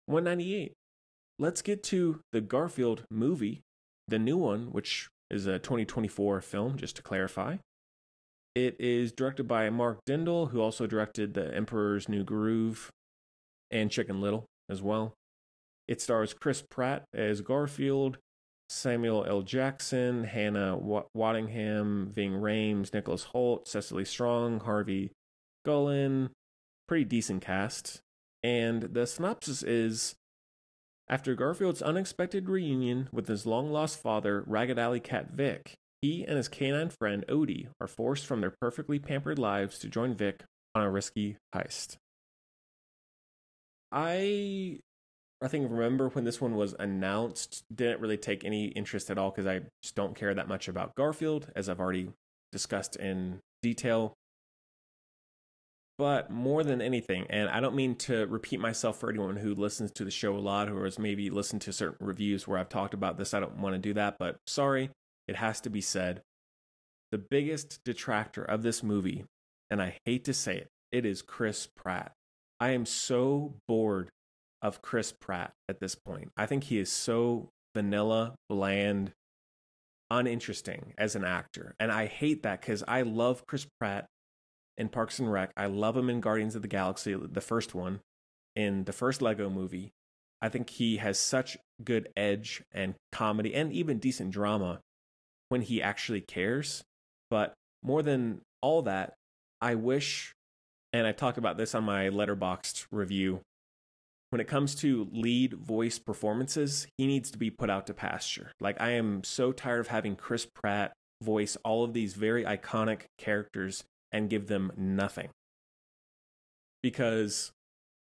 198. Let's get to the Garfield movie, the new one, which is a 2024 film, just to clarify. It is directed by Mark Dindal, who also directed The Emperor's New Groove and Chicken Little as well. It stars Chris Pratt as Garfield, Samuel L. Jackson, Hannah Waddingham, Ving Rhames, Nicholas Hoult, Cecily Strong, Harvey Gullin. Pretty decent cast. And the synopsis is: after Garfield's unexpected reunion with his long-lost father, Ragged Alley Cat Vic, he and his canine friend Odie are forced from their perfectly pampered lives to join Vic on a risky heist. I think remember when this one was announced, didn't really take any interest at all because I just don't care that much about Garfield, as I've already discussed in detail. But more than anything, and I don't mean to repeat myself for anyone who listens to the show a lot or has maybe listened to certain reviews where I've talked about this, I don't want to do that, but sorry, it has to be said. The biggest detractor of this movie, and I hate to say it, it is Chris Pratt. I am so bored of Chris Pratt at this point. I think he is so vanilla, bland, uninteresting as an actor. And I hate that because I love Chris Pratt in Parks and Rec. I love him in Guardians of the Galaxy, the first one, in the first Lego movie. I think he has such good edge and comedy and even decent drama when he actually cares. But more than all that, I wish, and I talked about this on my Letterboxd review, when it comes to lead voice performances, he needs to be put out to pasture. Like, I am so tired of having Chris Pratt voice all of these very iconic characters and give them nothing. Because,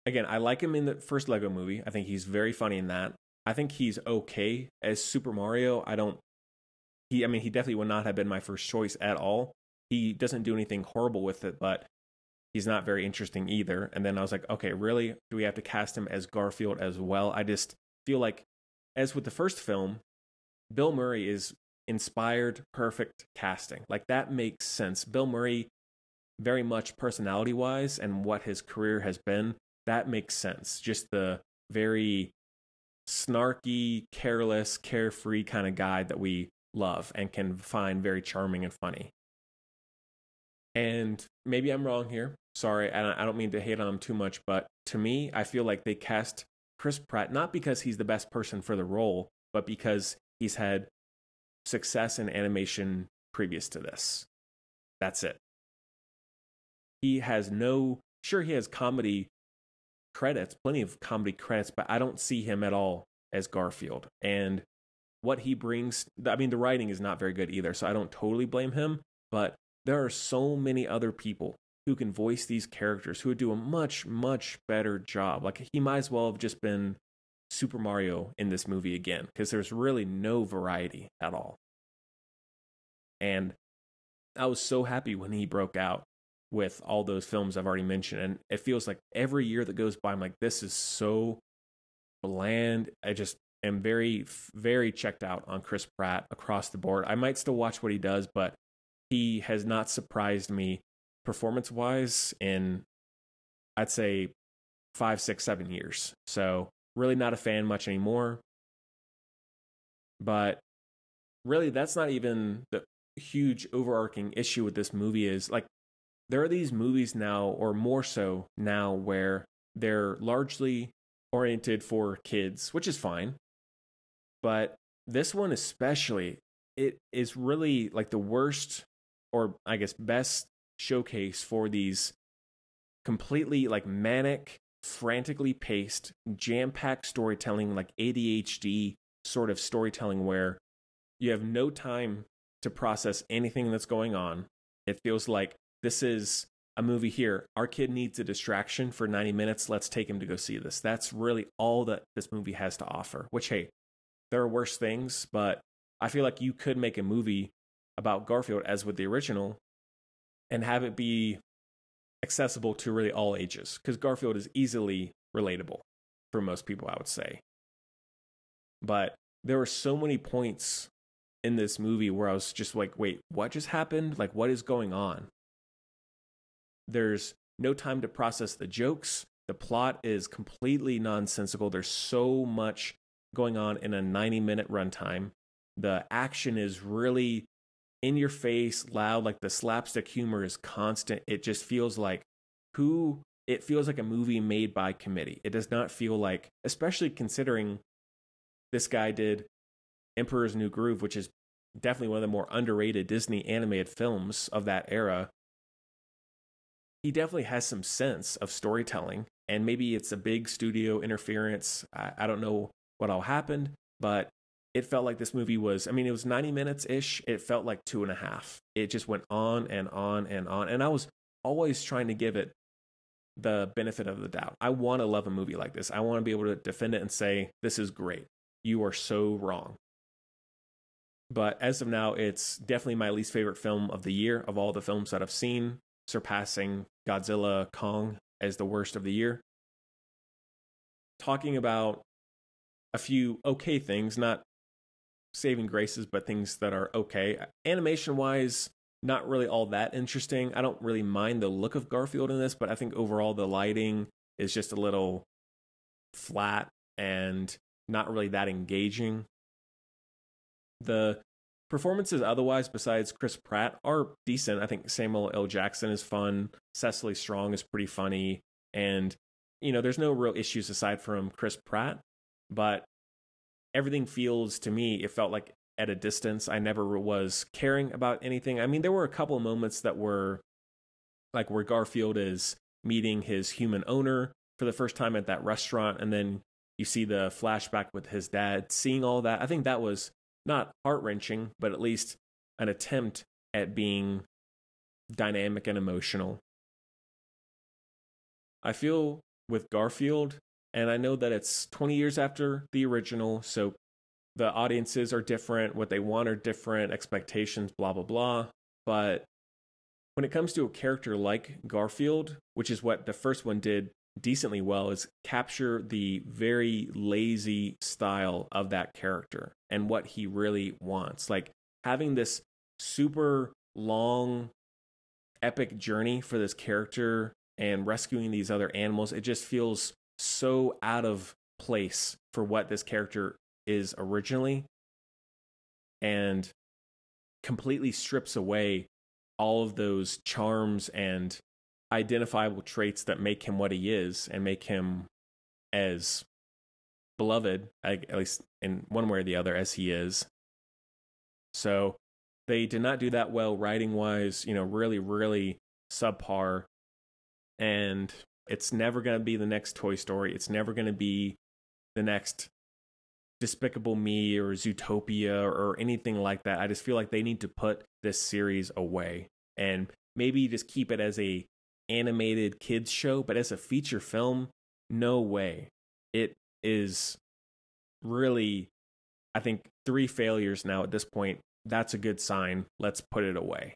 again, I like him in the first Lego movie. I think he's very funny in that. I think he's okay as Super Mario. He definitely would not have been my first choice at all. He doesn't do anything horrible with it, but he's not very interesting either. And then I was like, okay, really? Do we have to cast him as Garfield as well? I just feel like, as with the first film, Bill Murray is inspired, perfect casting. Like, that makes sense. Bill Murray, very much personality-wise and what his career has been, that makes sense. Just the very snarky, careless, carefree kind of guy that we love and can find very charming and funny. And maybe I'm wrong here. Sorry, I don't mean to hate on him too much, but to me, I feel like they cast Chris Pratt not because he's the best person for the role, but because he's had success in animation previous to this. That's it. He has sure, he has comedy credits, plenty of comedy credits, but I don't see him at all as Garfield. And what he brings, the writing is not very good either, so I don't totally blame him, but there are so many other people who can voice these characters who would do a much, much better job. Like, he might as well have just been Super Mario in this movie again, because there's really no variety at all. And I was so happy when he broke out with all those films I've already mentioned. And it feels like every year that goes by, I'm like, this is so bland. I just am very, very checked out on Chris Pratt across the board. I might still watch what he does, but he has not surprised me performance-wise in, I'd say, 5, 6, 7 years. So really not a fan much anymore. But really, that's not even the huge overarching issue with this movie. Is like, there are these movies now, or more so now, where they're largely oriented for kids, which is fine. But this one especially, it is really like the worst, or I guess best, showcase for these completely like manic, frantically paced, jam-packed storytelling, like ADHD sort of storytelling, where you have no time to process anything that's going on. It feels like this is a movie here. Our kid needs a distraction for 90 minutes. Let's take him to go see this. That's really all that this movie has to offer, which, hey, there are worse things, but I feel like you could make a movie about Garfield as with the original and have it be accessible to really all ages, because Garfield is easily relatable for most people, I would say. But there were so many points in this movie where I was just like, wait, what just happened? Like, what is going on? There's no time to process the jokes. The plot is completely nonsensical. There's so much going on in a 90-minute runtime. The action is really in your face, loud, like the slapstick humor is constant. It just feels like it feels like a movie made by committee. It does not feel like, especially considering this guy did Emperor's New Groove, which is definitely one of the more underrated Disney animated films of that era. He definitely has some sense of storytelling, and maybe it's a big studio interference. I don't know what all happened, but it felt like this movie was, I mean, it was 90 minutes ish. It felt like 2.5. It just went on and on and on. And I was always trying to give it the benefit of the doubt. I want to love a movie like this. I want to be able to defend it and say, this is great. You are so wrong. But as of now, it's definitely my least favorite film of the year of all the films that I've seen, surpassing Godzilla Kong as the worst of the year. Talking about a few okay things, not saving graces, but things that are okay. Animation-wise, not really all that interesting. I don't really mind the look of Garfield in this, but I think overall the lighting is just a little flat and not really that engaging. The performances otherwise, besides Chris Pratt, are decent. I think Samuel L. Jackson is fun. Cecily Strong is pretty funny. And, there's no real issues aside from Chris Pratt. But everything feels, to me, it felt like at a distance. I never was caring about anything. I mean, there were a couple of moments that were like where Garfield is meeting his human owner for the first time at that restaurant. And then you see the flashback with his dad, seeing all that. I think that was not heart-wrenching, but at least an attempt at being dynamic and emotional. I feel with Garfield, and I know that it's 20 years after the original, so the audiences are different, what they want are different, expectations, blah, blah, blah. But when it comes to a character like Garfield, which is what the first one did decently well, is capture the very lazy style of that character and what he really wants. Like having this super long, epic journey for this character and rescuing these other animals, it just feels so out of place for what this character is originally, and completely strips away all of those charms and identifiable traits that make him what he is and make him as beloved, at least in one way or the other, as he is. So they did not do that well writing wise, really, really subpar. And it's never going to be the next Toy Story. It's never going to be the next Despicable Me or Zootopia or anything like that. I just feel like they need to put this series away and maybe just keep it as a animated kids show, but as a feature film, no way. It is really, I think, 3 failures now at this point. That's a good sign. Let's put it away.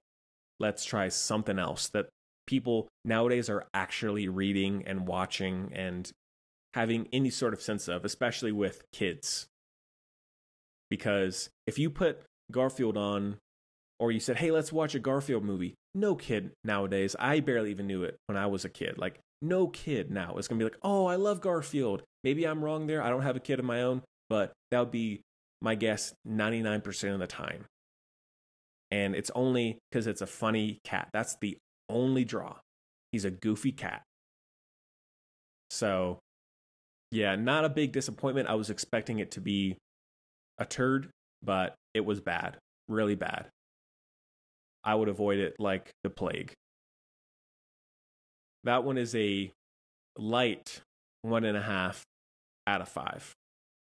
Let's try something else that people nowadays are actually reading and watching and having any sort of sense of, especially with kids. Because if you put Garfield on, or you said, hey, let's watch a Garfield movie, no kid nowadays, I barely even knew it when I was a kid. Like, no kid now is going to be like, oh, I love Garfield. Maybe I'm wrong there. I don't have a kid of my own, but that would be my guess 99% of the time. And it's only because it's a funny cat. That's the only draw. He's a goofy cat. So, yeah, not a big disappointment. I was expecting it to be a turd, but it was bad. Really bad. I would avoid it like the plague. That one is a light 1.5 out of 5.